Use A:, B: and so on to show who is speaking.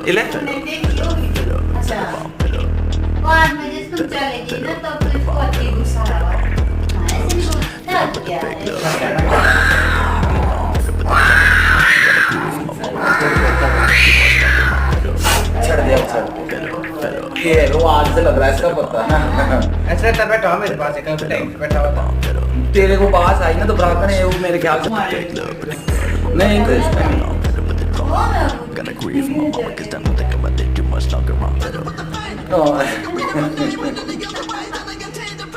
A: इले
B: तूने देखी होगी अच्छा वो आज मैं जिस तुम चलेगी ना तो फिर इसको अति गुस्सा आया हाँ ऐसे नहीं बोलता क्या है
C: छड़ दिया छड़ ये वो आज से लग रहा है इसका पता
A: ऐसे तब बैठा मेरे पास एक बैठा हुआ था
C: तेरे को बात आई ना तो ब्राह्मण है वो मेरे ख्याल से नहीं तो इसका नहीं
D: Gotta grieve my mama, cause that don't think about it too much longer on.
C: Oh.